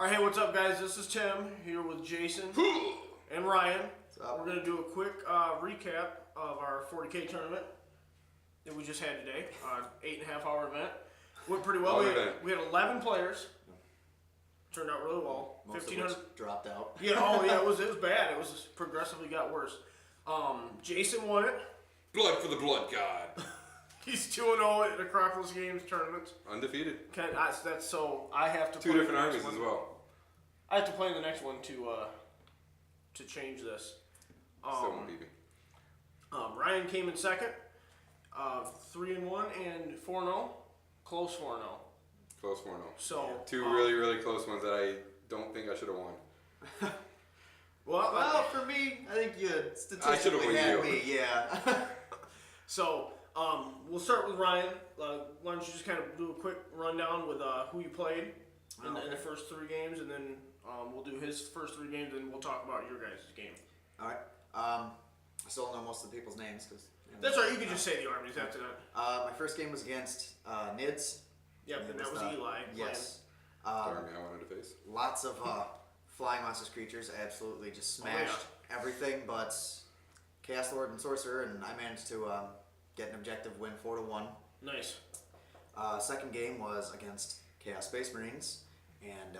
Alright, hey, what's up, guys? This is Tim here with Jason and Ryan. We're going to do a quick recap of our 40K tournament that we just had today. 8.5 hour event. Went pretty well. We had 11 players. Turned out really well. Most of which dropped out. Yeah, it was bad. It was progressively got worse. Jason won it. Blood for the blood god. He's 2-0 at Acropolis Games tournaments. Undefeated. So I have to Two play different armies as well. I have to play in the next one to change this. Ryan came in second. 3-1 and 4-0. Close 4-0. Close 4-0. So two really close ones that I don't think I should have won. Well, for me, I think you statistically had me. Yeah. So we'll start with Ryan. Why don't you just kind of do a quick rundown with who you played in the first 3 games, and then we'll do his first 3 games, and we'll talk about your guys' game. All right. I still don't know most of the people's names because. That's right. You can just say the armies after that. My first game was against NIDS. Yep, and that was Eli. Yes. The army I wanted to face. Lots of flying monsters creatures. Absolutely just smashed everything but Chaos Lord and Sorcerer, and I managed to get an objective win 4-1. Nice. Second game was against Chaos Space Marines, and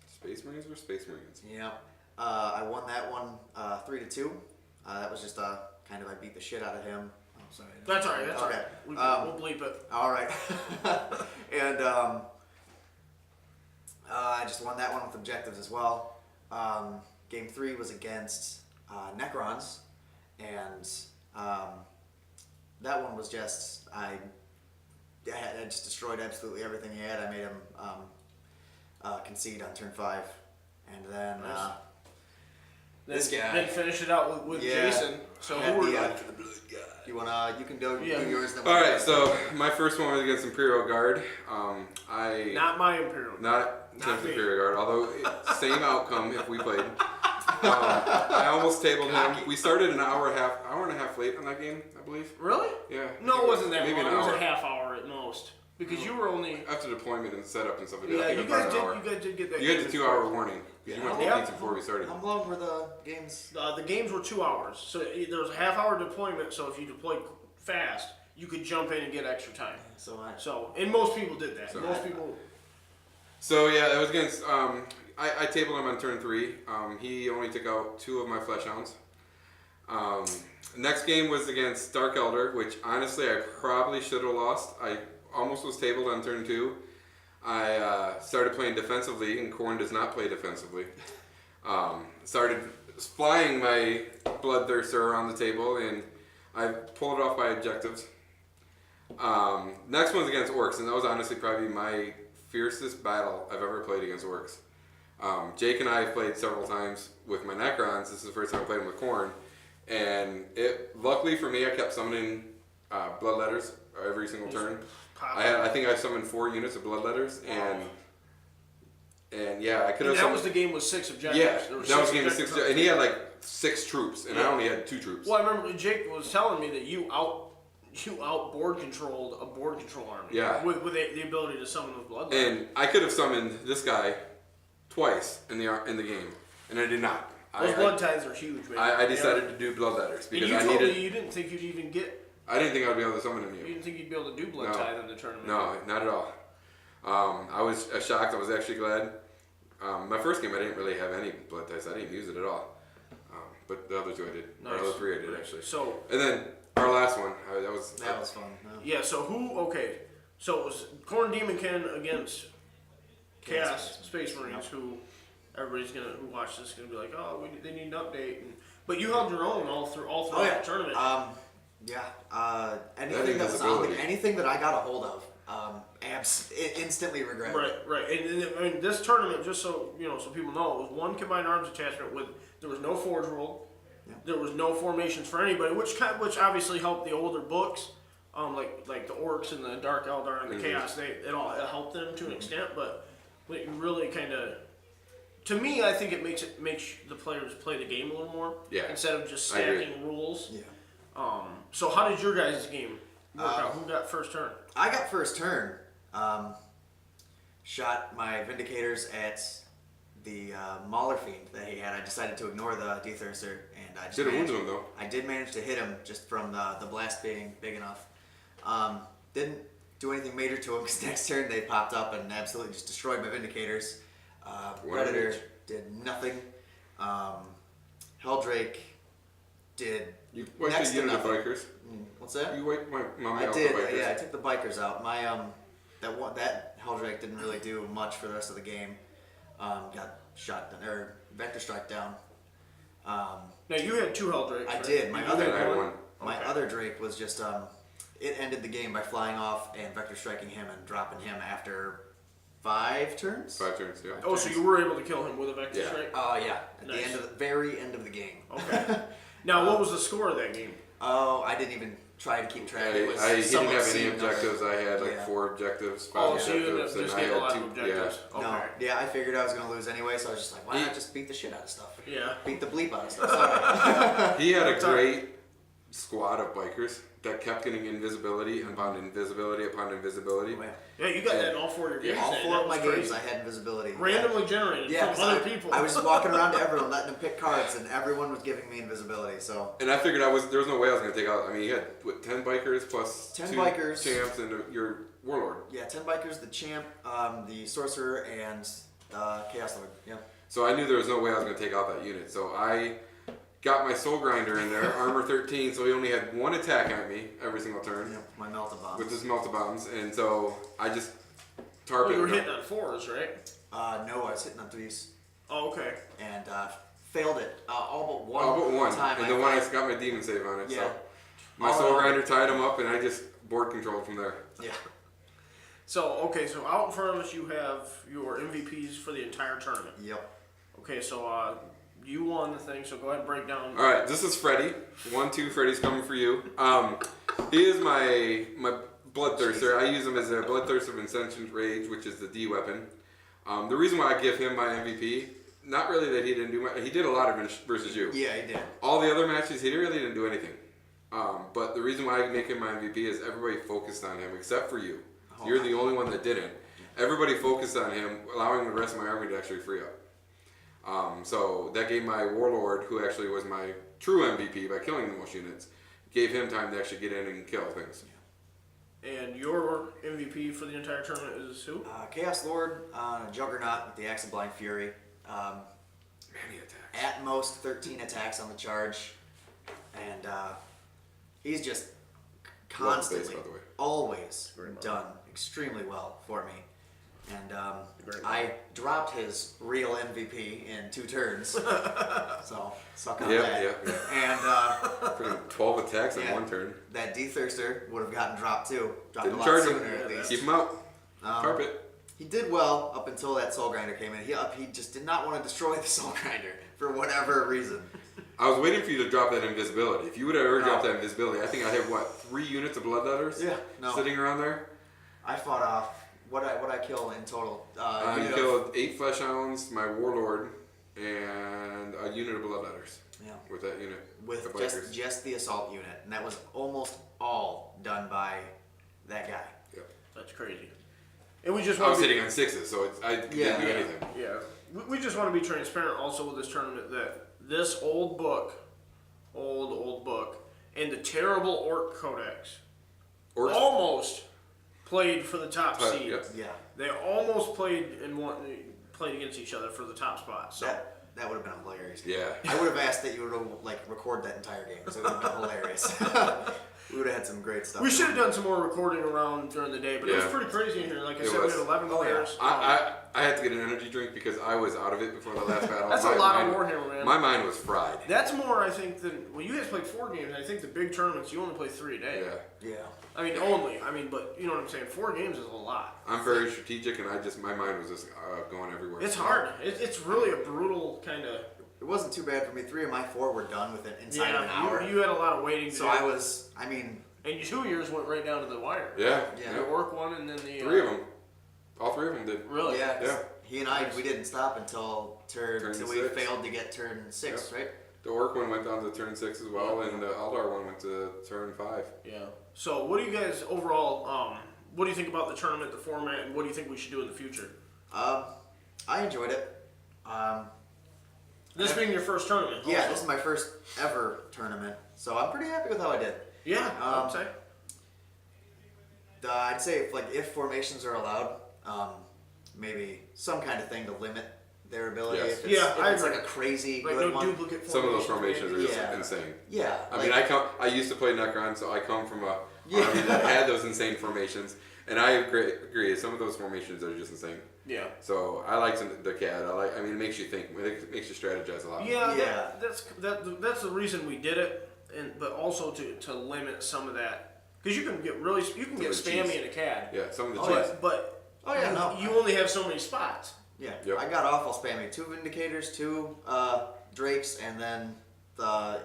Space Marines were Space Marines. Yeah. I won that one 3-2. That was just kind of I beat the shit out of him. Oh, sorry. That's all right. That's okay. All right. We'll bleep it. All right. And I just won that one with objectives as well. Game 3 was against Necrons, and that one was just I just destroyed absolutely everything he had. I made him concede on turn 5, and then this guy. Then finish it out with Jason. So who were you can do yours. All right. So my first one was against Imperial Guard. Not my Imperial Guard. Not Imperial Guard. Although same outcome if we played. I almost tabled him. We started an hour and a half late on that game, I believe. Really? Yeah. No, it wasn't that maybe long. An hour. It hour. was a half hour at most. Because you were only after deployment and setup and stuff. Yeah, you guys did get that. You had the 2-hour warning. You went to the before we started. How long were the games? The games were 2 hours. So there was a half-hour deployment. So if you deployed fast, you could jump in and get extra time. And most people did that. So yeah, that was against. I tabled him on turn 3. He only took out 2 of my Flesh Hounds. Next game was against Dark Elder, which honestly I probably should have lost. I almost was tabled on turn 2. I started playing defensively, and Khorne does not play defensively. Started flying my Bloodthirster around the table, and I pulled it off by objectives. Next one's against Orcs, and that was honestly probably my fiercest battle I've ever played against Orcs. Jake and I have played several times with my Necrons. This is the first time I played them with Khorne, and luckily for me, I kept summoning Bloodletters every single turn. I think I summoned 4 units of Bloodletters, and yeah, I could have. That was the game with 6 objectives. Yeah, that was the game with 6, and he had like 6 troops, and I only had 2 troops. Well, I remember Jake was telling me that you out board controlled a board control army. Yeah, with the ability to summon those Bloodletters. And I could have summoned this guy twice in the game, and I did not. Those blood ties are huge, man. I decided to do Bloodletters because and you told me you didn't think you'd even get. I didn't think I would be able to summon him. You didn't think you'd be able to do blood tithe in the tournament? No, not at all. I was shocked. I was actually glad. My first game, I didn't really have any blood ties. I didn't use it at all. But the other 2 I did. Nice. Or the other 3 I did actually. So. And then our last one, that was fun. Yeah. So who? Okay. So it was Khorne Demonkin against Chaos Space Marines, who everybody's who watched this is gonna be like, oh, they need an update. But you held your own all throughout the tournament. Anything that I got a hold of, instantly regret. Right. And I mean, this tournament, just so so people know, it was 1 combined arms attachment with there was no forge roll, there was no formations for anybody, which obviously helped the older books, like the Orcs and the Dark Eldar and the Chaos. It helped them to an extent, but it really kind of. To me, I think it makes the players play the game a little more instead of just stacking rules. Yeah. So how did your guys' game work out? Who got first turn? I got first turn. Shot my Vindicators at the Mauler Fiend that he had. I decided to ignore the Dethirster, and I just Should have wounded managed- him though. I did manage to hit him just from the blast being big enough. Didn't do anything major to him because next turn they popped up and absolutely just destroyed my Vindicators. Predator did nothing. Helldrake did You wiped next the to unit of nothing. bikers. What's that? You wiped my I out did. the bikers. Yeah, I took the bikers out. My that Helldrake didn't really do much for the rest of the game. Got shot down, or vector strike down. Now you had 2 Helldrakes. I right? did. My You other I had one. My Okay. other Drake was just it ended the game by flying off and vector striking him and dropping him after 5 turns. 5 turns, yeah. Oh, so you were able to kill him with a vector Yeah. strike? Oh yeah, at Nice. the end of the very end of the game. Okay. Now, what was the score of that game? Oh, I didn't even try to keep track. It was he didn't somewhat have any seen. objectives. I had like Yeah. 4 objectives, 5 Oh, so you ended up objectives, just and I getting a had lot 2. of objectives. No, Okay. yeah, I figured I was gonna lose anyway, so I was just like, why He- not just beat the shit out of stuff? Yeah. Beat the bleep out of stuff. Sorry. He had a That's all right. great squad of bikers that kept getting invisibility upon invisibility upon invisibility. Yeah, you got that in all 4 of your games. All then. 4 That of my was games, crazy. I had invisibility. Randomly generated Yeah, from other people. I was just walking around to everyone, letting them pick cards, and everyone was giving me invisibility. So And I figured there was no way I was going to take out. I mean, you had what, 10 bikers plus 10 2 bikers. champs and your warlord. yeah, 10 bikers, the champ, the sorcerer, and chaos lord. Yeah. So I knew there was no way I was going to take out that unit. So I got my soul grinder in there, armor 13. So he only had 1 attack at me every single turn My melta bomb. with his melta bombs, and so I just Oh, targeted you were him. hitting on 4s, right? No, I was hitting on 3s Oh, okay. and failed it all but one. All but 1. time. And the one I got my demon save on it. Yeah. So my All soul of- grinder tied him up, and I just board controlled from there. Yeah. So, okay, so out in front of us you have your MVPs for the entire tournament. Yep. Okay, so you won the thing, so go ahead and break down. All right, this is Freddy. 1-2, Freddy's coming for you. He is my bloodthirster. I use him as a bloodthirster of Insentient Rage, which is the D weapon. The reason why I give him my MVP, not really that he didn't do much. He did a lot of versus you. Yeah, he did. All the other matches, he really didn't do anything. But the reason why I make him my MVP is everybody focused on him, except for you. Oh. You're the only one that didn't. Everybody focused on him, allowing the rest of my army to actually free up. So that gave my warlord, who actually was my true MVP by killing the most units, gave him time to actually get in and kill things. And your MVP for the entire tournament is who? Chaos Lord, Juggernaut with the Axe of Blind Fury. Many attacks. At most 13 attacks on the charge, and he's just Love the face, constantly, by the way. always Very much. done extremely well for me. And Very I dropped his real MVP in 2 turns, so suck on Yeah, that. yeah. And Freaking 12 attacks in Yeah. 1 turn. that Dethirster would have gotten dropped too. Dropped Didn't a lot charge sooner him. at least. Keep him out. Carpet. He did well up until that Soul Grinder came in. He just did not want to destroy the Soul Grinder for whatever reason. I was waiting for you to drop that invisibility. If you would have ever No. dropped that invisibility, I think I had what, 3 units of bloodletters? Yeah, no. Sitting around there. I fought off what I kill in total. You Unit of- killed 8 flesh hounds, my warlord, and a unit of bloodletters. Yeah. With that unit. with the bikers. just the assault unit, and that was almost all done by that guy. Yep. That's crazy. And we just I want was to be, hitting on 6s, so I didn't do Yeah. anything. yeah, we just want to be transparent also with this tournament that this old book, and the terrible Orc Codex Orcs, almost played for the top seed. yeah. Yeah, They almost played against each other for the top spot. So that would have been hilarious. Yeah. I would have asked that you would have record that entire game, so it would have been hilarious. We would have had some great stuff. we should have done some more recording around during the day, but it was Yeah. pretty crazy in here. Like I It said, was. we had 11 Oh, yeah. players. I had to get an energy drink because I was out of it before the last battle. That's a My lot of mind- Warhammer, man. My mind was fried. That's more, I think, than well, you guys played 4 games. And I think the big tournaments you only play 3 a day. Yeah. Yeah. I mean, but you know what I'm saying. 4 games is a lot. I'm very strategic, and my mind was just going everywhere. It's hard. It's really a brutal kind of. It wasn't too bad for me. 3 of my 4 were done within inside of an hour. You had a lot of waiting. To So do. And your 2 years went right down to the wire. Yeah. Yeah. The Orc one, and then the 3 of them. All 3 of them did. Really? Yeah, 'cause Yeah. he and I, we didn't stop until Turn until we 6. failed to get turn 6, right? The Orc one went down to turn 6 as well, and the Eldar one went to turn 5. Yeah. So, what do you guys overall? What do you think about the tournament, the format, and what do you think we should do in the future? I enjoyed it. This being your first tournament. Yeah, also. this is my first ever tournament, so I'm pretty happy with how I did. Yeah, I'd say. I'd say if formations are allowed, maybe some kind of thing to limit their ability. Yes. If it's, I if it's agree. like a crazy Like good no one. duplicate Some of those formations, formations are just Yeah. insane. Yeah. I mean, I used to play Necron, so I come from a army that had those insane formations, and I agree. Some of those formations are just insane. Yeah. So I like the CAD. I mean, it makes you think. It makes you strategize a lot. Yeah, Yeah. that's the reason we did it, but also to limit some of that, because you can get spammy cheese. in a CAD. Yeah, some of the Oh, cheese. yeah. But Oh yeah, no. you only have so many spots. Yeah. Yep. I got awful spammy. 2 Vindicators, 2 Drakes, and then the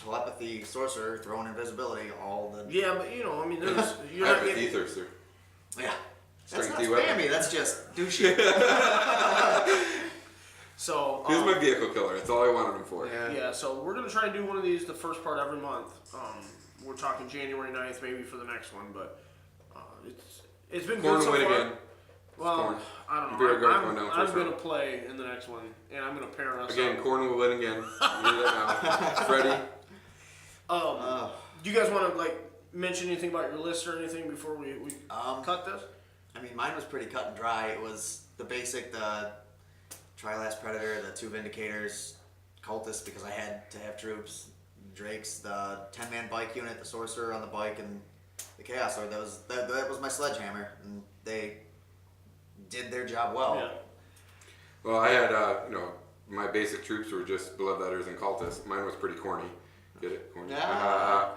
Telepathy Sorcerer throwing invisibility. All the Yeah, but I mean, there's you're I not have a getting. Etherster. yeah. That's Strength not D weapon. spammy. That's just douchey. So He was my vehicle killer. That's all I wanted him for. yeah, so we're gonna try and do one of these the first part every month. We're talking January 9th maybe for the next one, but it's been Corn good so will win far. again. Well, Corn. I don't Imperial know. Guard going down I'm first gonna round. play in the next one, and I'm gonna pair us Again, up. Corn will win again. You hear that now. Freddie. Do you guys want to mention anything about your list or anything before we cut this? I mean, mine was pretty cut and dry. It was the basic, the Trilast Predator, the 2 Vindicators, Cultists because I had to have troops, Drakes, the 10-man bike unit, the Sorcerer on the bike, and the Chaos Lord. That was my sledgehammer, and they did their job well. Yeah. Well, I had, my basic troops were just Bloodletters and Cultists. Mine was pretty corny. Get it? Corny. Yeah.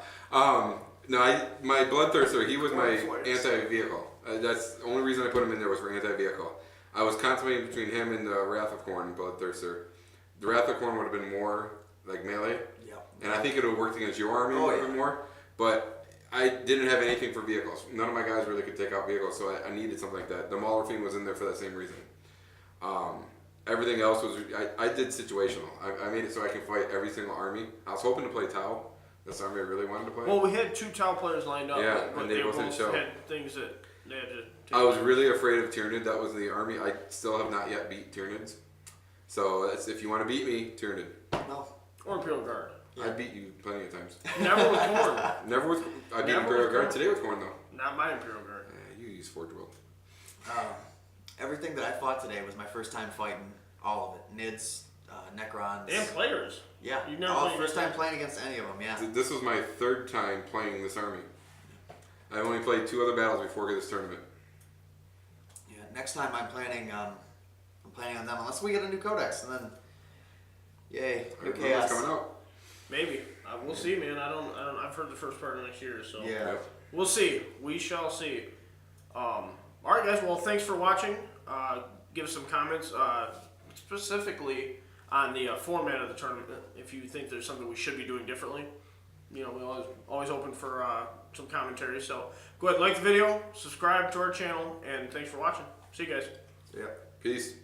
My Bloodthirster, he was my Flares. anti-vehicle. That's the only reason I put him in there was for anti-vehicle. I was contemplating between him and the Wrath of Khorne, Bloodthirster. The Wrath of Khorne would have been more like melee, and I think it would have worked against your army a little bit more. But I didn't have anything for vehicles. None of my guys really could take out vehicles, so I needed something like that. The Mauler Fiend was in there for that same reason. Everything else was I did situational. I made it so I can fight every single army. I was hoping to play Tau. That's the army I really wanted to play. Well, we had 2 Tau players lined up, Yeah, but and they both didn't show. had things that they had to take. I was really afraid of Tyrannid. That was the army. I still have not yet beat Tyranids. So that's, if you want to beat me, Tyrannid. No. Or Imperial Guard. I beat you plenty of times. Never with Khorne. Never with. I beat Never Imperial with Guard Khorne. today with Khorne though. Not my Imperial Guard. You use Forge World. Everything that I fought today was my first time fighting all of it. Nids, Necrons. And players. Yeah. You've never all played first time against playing against any of them, yeah. This was my 3rd time playing this army. I only played 2 other battles before this tournament. Yeah, next time I'm planning on them unless we get a new codex and then yay, new What's chaos. coming out? Maybe. We'll see, man. I don't. I've heard the first part of next year, so Yeah. we'll see. We shall see. All right, guys. Well, thanks for watching. Give us some comments, specifically on the format of the tournament. If you think there's something we should be doing differently, we always open for some commentary. So go ahead, like the video, subscribe to our channel, and thanks for watching. See you guys. Yeah. Peace.